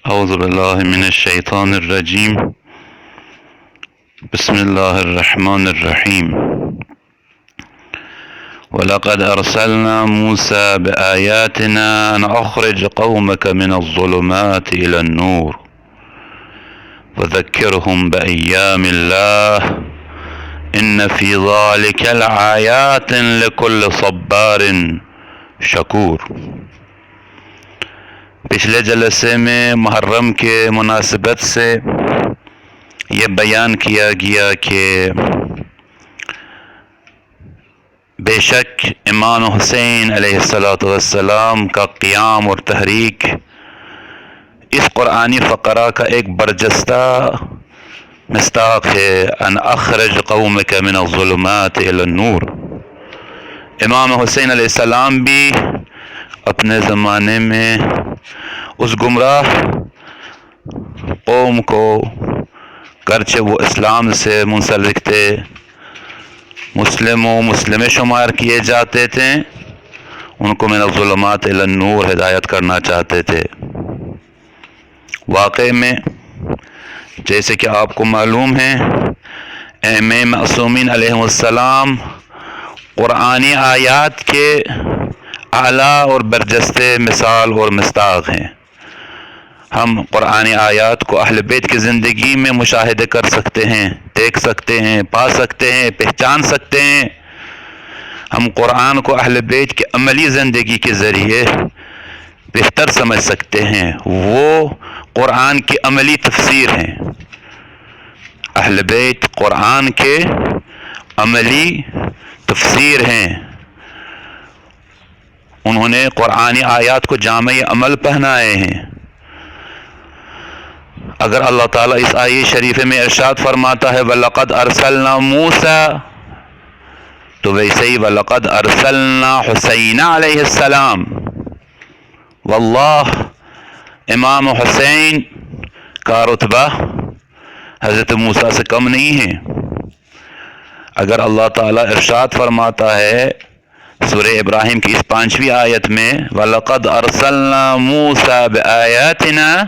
أعوذ بالله من الشيطان الرجيم. بسم الله الرحمن الرحيم. ولقد أرسلنا موسى بآياتنا أن أخرج قومك من الظلمات إلى النور وذكرهم بأيام الله إن في ذلك لآيات لكل صبار شکور. پچھلے جلسے میں محرم کے مناسبت سے یہ بیان کیا گیا کہ بے شک امام حسین علیہ السلام کا قیام اور تحریک اس قرآنی فقرہ کا ایک برجستہ مصداق ہے. ان اخرج قومک من الظلمات الی النور. امام حسین علیہ السلام بھی اپنے زمانے میں اس گمراہ قوم کو، گرچہ وہ اسلام سے منسلک تھے، مسلم شمار کیے جاتے تھے، ان کو من الظلمات الی النور ہدایت کرنا چاہتے تھے. واقع میں جیسے کہ آپ کو معلوم ہے، امام معصومین علیہ السلام قرآنی آیات کے اعلیٰ اور برجستے مثال اور مصداق ہیں. ہم قرآنی آیات کو اہل بیت کی زندگی میں مشاہدے کر سکتے ہیں، دیکھ سکتے ہیں، پا سکتے ہیں، پہچان سکتے ہیں. ہم قرآن کو اہل بیت کی عملی زندگی کے ذریعے بہتر سمجھ سکتے ہیں. وہ قرآن کی عملی تفسیر ہیں. اہل بیت قرآن کے عملی تفسیر ہیں. انہوں نے قرآنی آیات کو جامع عمل پہنائے ہیں. اگر اللہ تعالیٰ اس آیت شریفہ میں ارشاد فرماتا ہے وَلَقَدْ أَرْسَلْنَا مُوسَى، تو ویسے ہی وَلَقَدْ أَرْسَلْنَا حسین علیہ السلام. واللہ امام حسین کا رتبہ حضرت موسیٰ سے کم نہیں ہے. اگر اللہ تعالیٰ ارشاد فرماتا ہے سورہ ابراہیم کی اس 5ویں آیت میں وَلَقَدْ أَرْسَلْنَا مُوسَى بِآيَاتِنَا،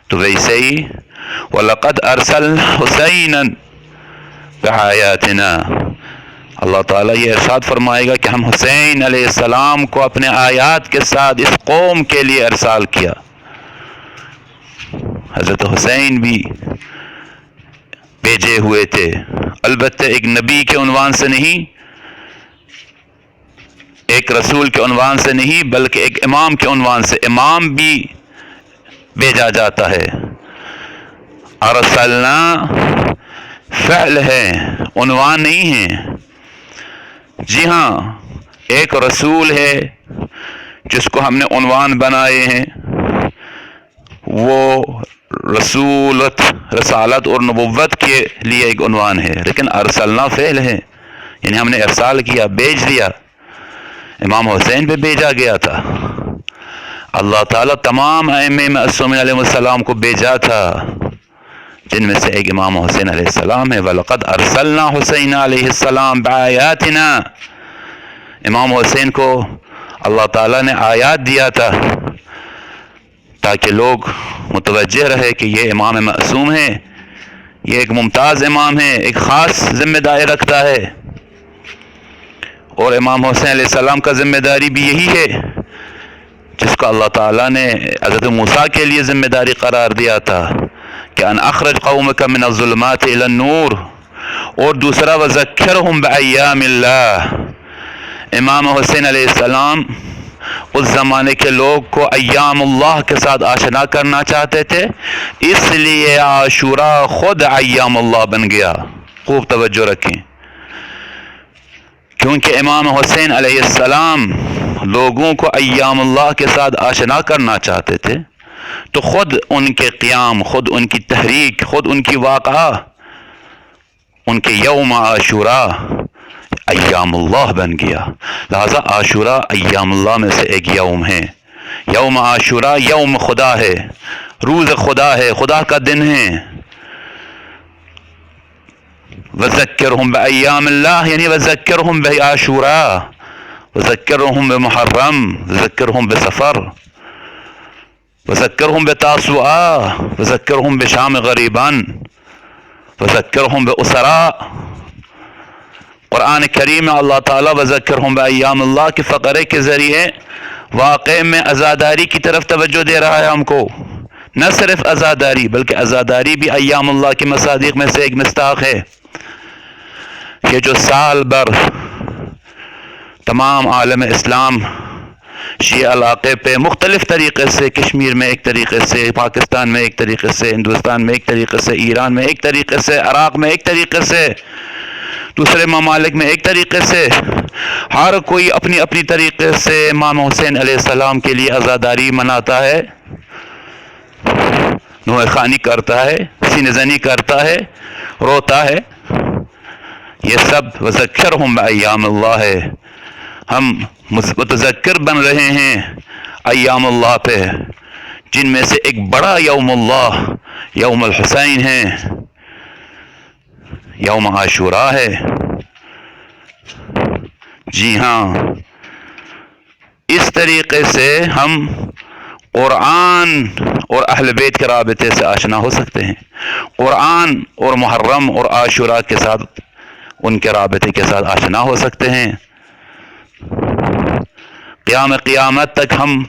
تو ویسے ہی وَلَقَدْ أَرْسَلْنَا حُسَيْنًا بِآيَاتِنَا، اللہ تعالیٰ یہ ارشاد فرمائے گا کہ ہم حسین علیہ السلام کو اپنے آیات کے ساتھ اس قوم کے لیے ارسال کیا. حضرت حسین بھی بھیجے ہوئے تھے، البتہ ایک نبی کے عنوان سے نہیں، ایک رسول کے عنوان سے نہیں، بلکہ ایک امام کے عنوان سے. امام بھی بھیجا جاتا ہے. ارسلنا فعل ہے، عنوان نہیں ہے. جی ہاں، ایک رسول ہے جس کو ہم نے عنوان بنائے ہیں، وہ رسالت اور نبوت کے لیے ایک عنوان ہے، لیکن ارسلنا فعل ہے، یعنی ہم نے ارسال کیا، بھیج دیا. امام حسین پہ بھیجا گیا تھا. اللہ تعالیٰ تمام ائمہ معصومین علیہ السلام کو بھیجا تھا، جن میں سے ایک امام حسین علیہ السلام ہے. وَلَقَدْ أَرْسَلْنَا حُسَيْنَ علیہ السلام بِآيَاتِنَا. امام حسین کو اللہ تعالیٰ نے آیات دیا تھا تاکہ لوگ متوجہ رہے کہ یہ امام معصوم ہے، یہ ایک ممتاز امام ہے، ایک خاص ذمہ داری رکھتا ہے. اور امام حسین علیہ السلام کا ذمہ داری بھی یہی ہے جس کو اللہ تعالیٰ نے حضرت موسیٰ کے لیے ذمہ داری قرار دیا تھا کہ ان اخرج قومک من الظلمات الی النور. اور دوسرا وذکرہم بایام اللہ. امام حسین علیہ السلام اس زمانے کے لوگ کو ایام اللہ کے ساتھ آشنا کرنا چاہتے تھے، اس لیے عاشوراء خود ایام اللہ بن گیا. خوب توجہ رکھیں، کیونکہ امام حسین علیہ السلام لوگوں کو ایام اللہ کے ساتھ آشنا کرنا چاہتے تھے، تو خود ان کے قیام، خود ان کی تحریک، خود ان کی واقعہ، ان کے یوم عاشوراء ایام اللہ بن گیا. لہذا عاشوراء ایام اللہ میں سے ایک یوم ہے. یوم عاشوراء یوم خدا ہے، روز خدا ہے، خدا کا دن ہے. وذکرہم بایام اللہ یعنی وذکرہم بعاشوراء، وذکرہم بمحرم، وذکرہم بسفر. وذکرہم بتاسوعا، وذکرہم بشام غریبان، وذکرہم باسراء۔ قرآن کریم میں اللہ تعالیٰ وذکرہم بایام اللہ کے فقرے کے ذریعے واقع میں عزاداری کی طرف توجہ دے رہا ہے ہم کو۔ نہ صرف عزاداری بلکہ عزاداری بھی ایام اللہ کی مصادیق میں سے ایک مصداق ہے۔ یہ جو سال بھر تمام عالم اسلام شیعہ علاقے پہ مختلف طریقے سے، کشمیر میں ایک طریقے سے، پاکستان میں ایک طریقے سے، ہندوستان میں ایک طریقے سے، ایران میں ایک طریقے سے، عراق میں ایک طریقے سے، دوسرے ممالک میں ایک طریقے سے، ہر کوئی اپنی اپنی طریقے سے امام حسین علیہ السلام کے لیے عزاداری مناتا ہے، نوحہ خوانی کرتا ہے، سینہ زنی کرتا ہے، روتا ہے۔ یہ سب وذکرہم بایام اللہ ہے۔ ہم متذکر بن رہے ہیں ایام اللہ پہ، جن میں سے ایک بڑا یوم اللہ یوم الحسین ہے، یوم عاشوراء ہے۔ جی ہاں، اس طریقے سے ہم قرآن اور اہل بیت کے رابطے سے آشنا ہو سکتے ہیں، قرآن اور محرم اور عاشوراء کے ساتھ، ان کے رابطے کے ساتھ آشنا ہو سکتے ہیں۔ قیامت تک ہم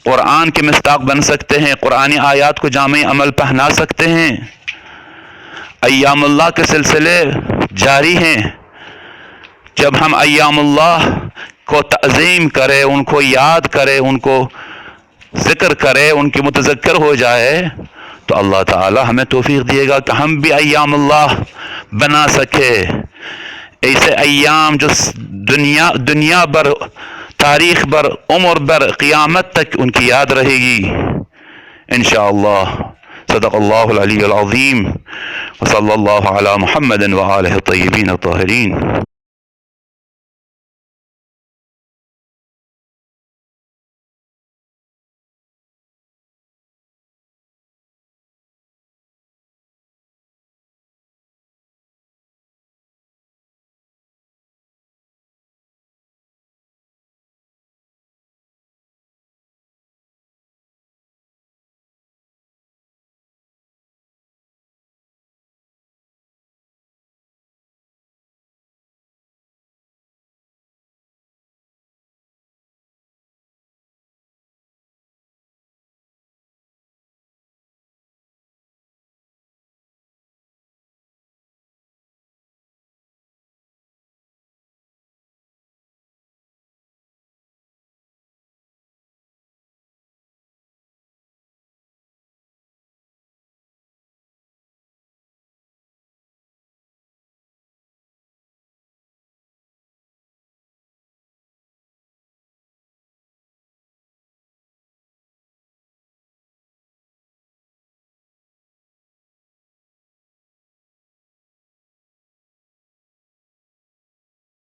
قرآن کے مصداق بن سکتے ہیں، قرآنی آیات کو جامع عمل پہنا سکتے ہیں۔ ایام اللہ کے سلسلے جاری ہیں۔ جب ہم ایام اللہ کو تعظیم کریں، ان کو یاد کریں، ان کو ذکر کریں، ان کی متذکر ہو جائے، تو اللہ تعالی ہمیں توفیق دیے گا کہ ہم بھی ایام اللہ بنا سکے۔ ایسے ایام جو دنیا بھر، تاریخ بھر، عمر بھر، قیامت تک ان کی یاد رہے گی انشاءاللہ۔ صدق اللہ العلی العظیم، وصلی اللہ علی محمد وآلہ الطیبین الطاہرین۔